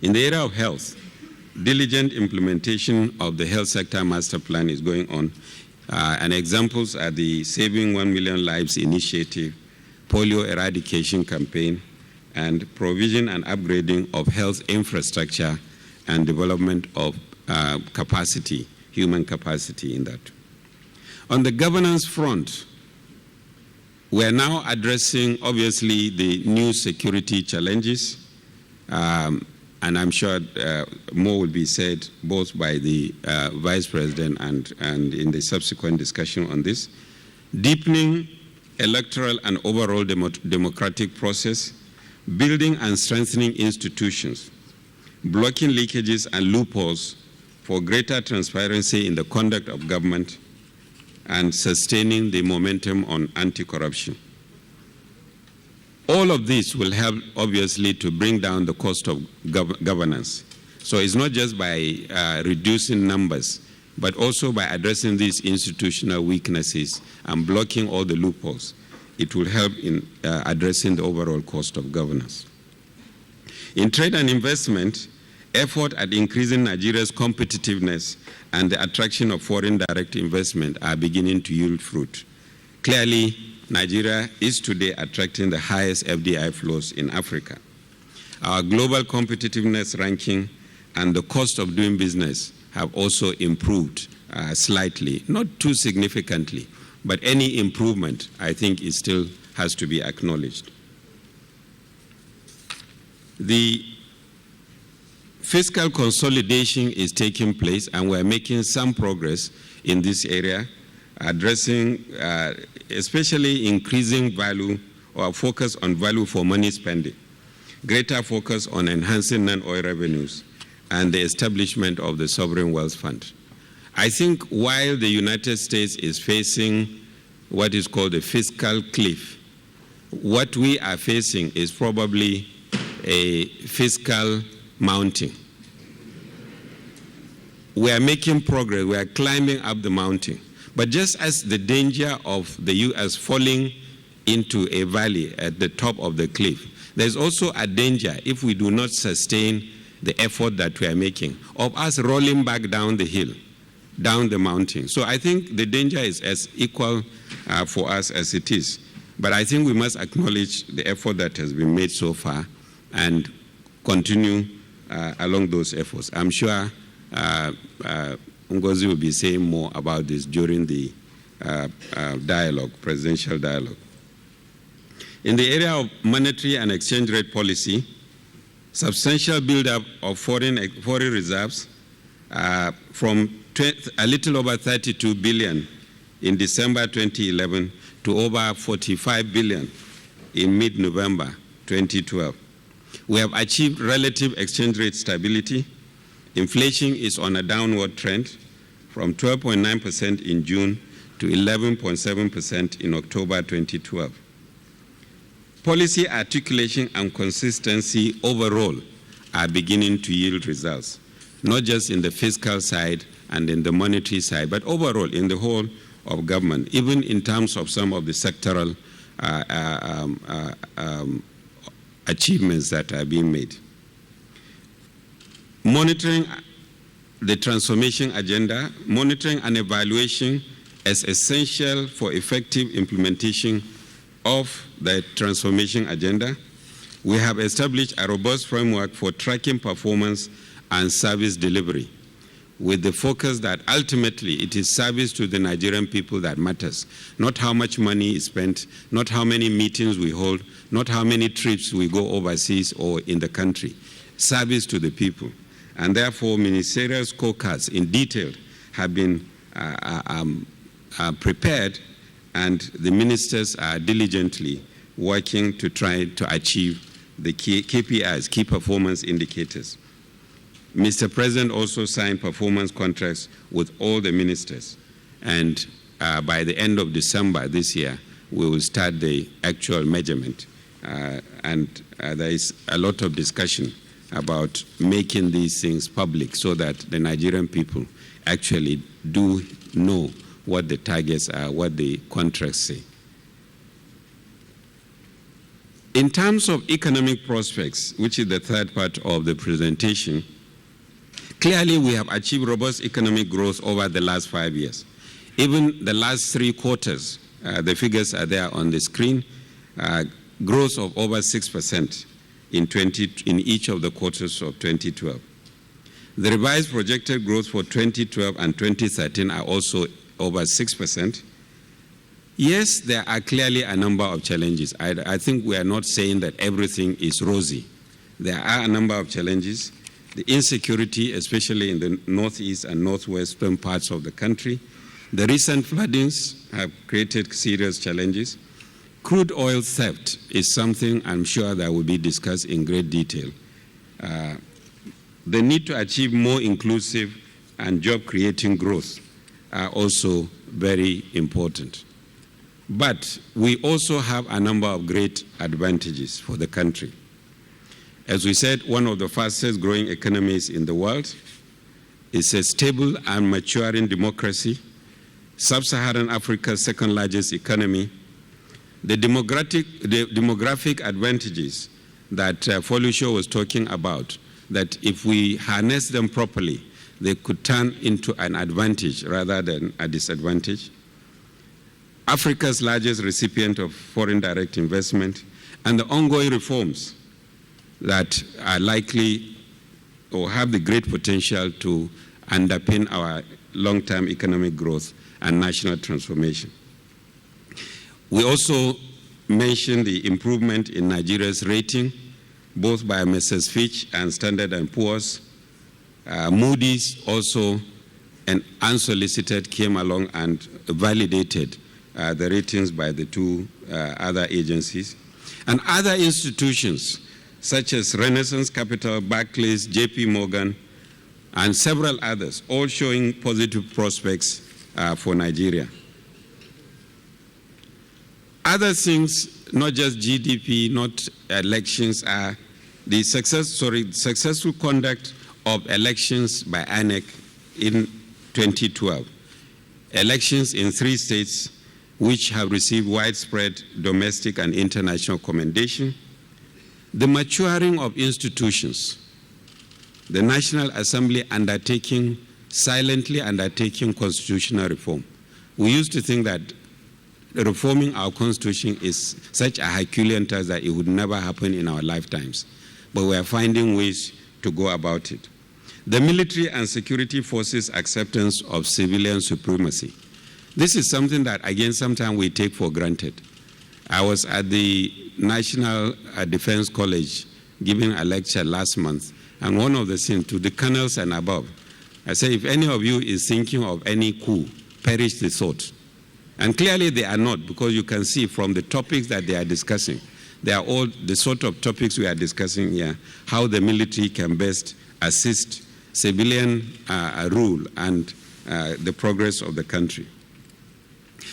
In the area of health, diligent implementation of the health sector master plan is going on, and examples are the Saving 1 Million Lives initiative, polio eradication campaign, and provision and upgrading of health infrastructure and development of capacity, human capacity in that. On the governance front, we are now addressing, obviously, the new security challenges, and I'm sure more will be said both by the Vice President and in the subsequent discussion on this. Deepening electoral and overall democratic process, building and strengthening institutions, blocking leakages and loopholes for greater transparency in the conduct of government, and sustaining the momentum on anti-corruption. All of this will help, obviously, to bring down the cost of governance. So it's not just by reducing numbers, but also by addressing these institutional weaknesses and blocking all the loopholes. It will help in addressing the overall cost of governance. In trade and investment, effort at increasing Nigeria's competitiveness and the attraction of foreign direct investment are beginning to yield fruit. Clearly, Nigeria is today attracting the highest FDI flows in Africa. Our global competitiveness ranking and the cost of doing business have also improved slightly, not too significantly, but any improvement, I think, still has to be acknowledged. The fiscal consolidation is taking place, and we're making some progress in this area, addressing, especially increasing value or focus on value for money spending, greater focus on enhancing non-oil revenues, and the establishment of the Sovereign Wealth Fund. I think while the United States is facing what is called a fiscal cliff, what we are facing is probably a fiscal mountain. We are making progress, we are climbing up the mountain. But just as the danger of the U.S. falling into a valley at the top of the cliff, there's also a danger, if we do not sustain the effort that we are making, of us rolling back down the hill, down the mountain. So I think the danger is as equal for us as it is. But I think we must acknowledge the effort that has been made so far and continue along those efforts. I'm sure Ngozi will be saying more about this during the dialogue, presidential dialogue. In the area of monetary and exchange rate policy, substantial buildup of foreign reserves from a little over 32 billion in December 2011 to over 45 billion in mid-November 2012. We have achieved relative exchange rate stability. Inflation is on a downward trend from 12.9% in June to 11.7% in October 2012. Policy articulation and consistency overall are beginning to yield results, not just in the fiscal side and in the monetary side, but overall in the whole of government, even in terms of some of the sectoral achievements that are being made. Monitoring the transformation agenda, monitoring and evaluation is essential for effective implementation of the transformation agenda. We have established a robust framework for tracking performance and service delivery, with the focus that ultimately it is service to the Nigerian people that matters, not how much money is spent, not how many meetings we hold, not how many trips we go overseas or in the country, service to the people. And therefore, ministerial scorecards in detail have been prepared, and the ministers are diligently working to try to achieve the key KPIs, key performance indicators. Mr. President also signed performance contracts with all the ministers, and by the end of December this year, we will start the actual measurement. There is a lot of discussion about making these things public so that the Nigerian people actually do know what the targets are, what the contracts say. In terms of economic prospects, which is the third part of the presentation, clearly we have achieved robust economic growth over the last 5 years. Even the last 3 quarters, the figures are there on the screen, growth of over 6% in each of the quarters of 2012. The revised projected growth for 2012 and 2013 are also over 6%. Yes, there are clearly a number of challenges. I think we are not saying that everything is rosy. There are a number of challenges. The insecurity, especially in the northeast and northwestern parts of the country. The recent floodings have created serious challenges. Crude oil theft is something I'm sure that will be discussed in great detail. The need to achieve more inclusive and job-creating growth are also very important. But we also have a number of great advantages for the country. As we said, one of the fastest growing economies in the world is a stable and maturing democracy, Sub-Saharan Africa's second largest economy. The demographic advantages that Folusho was talking about, that if we harness them properly, they could turn into an advantage rather than a disadvantage. Africa's largest recipient of foreign direct investment, and the ongoing reforms that are likely or have the great potential to underpin our long-term economic growth and national transformation. We also mentioned the improvement in Nigeria's rating, both by Messrs. Fitch and Standard & Poor's. Moody's also, and unsolicited, came along and validated the ratings by the 2 other agencies. And other institutions, such as Renaissance Capital, Barclays, JP Morgan, and several others, all showing positive prospects for Nigeria. Other things, not just GDP, not elections, are the successful conduct of elections by INEC in 2012. Elections in 3 states which have received widespread domestic and international commendation. The maturing of institutions, the National Assembly silently undertaking constitutional reform. We used to think that reforming our constitution is such a Herculean task that it would never happen in our lifetimes. But we are finding ways to go about it. The military and security forces' acceptance of civilian supremacy. This is something that, again, sometimes we take for granted. I was at the National Defense College giving a lecture last month, and one of the things to the colonels and above, I said, if any of you is thinking of any coup, perish the thought. And clearly they are not, because you can see from the topics that they are discussing, they are all the sort of topics we are discussing here, how the military can best assist civilian rule and the progress of the country.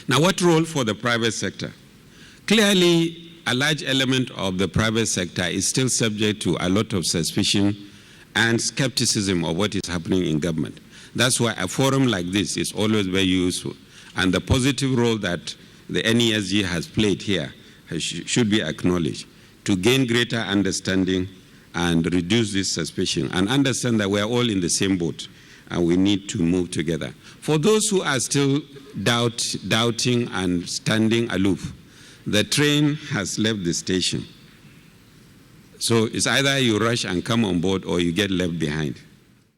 Now, what role for the private sector? Clearly, a large element of the private sector is still subject to a lot of suspicion and skepticism of what is happening in government. That's why a forum like this is always very useful. And the positive role that the NESG has played here should be acknowledged to gain greater understanding and reduce this suspicion and understand that we are all in the same boat and we need to move together. For those who are still doubting and standing aloof, the train has left the station. So it's either you rush and come on board or you get left behind.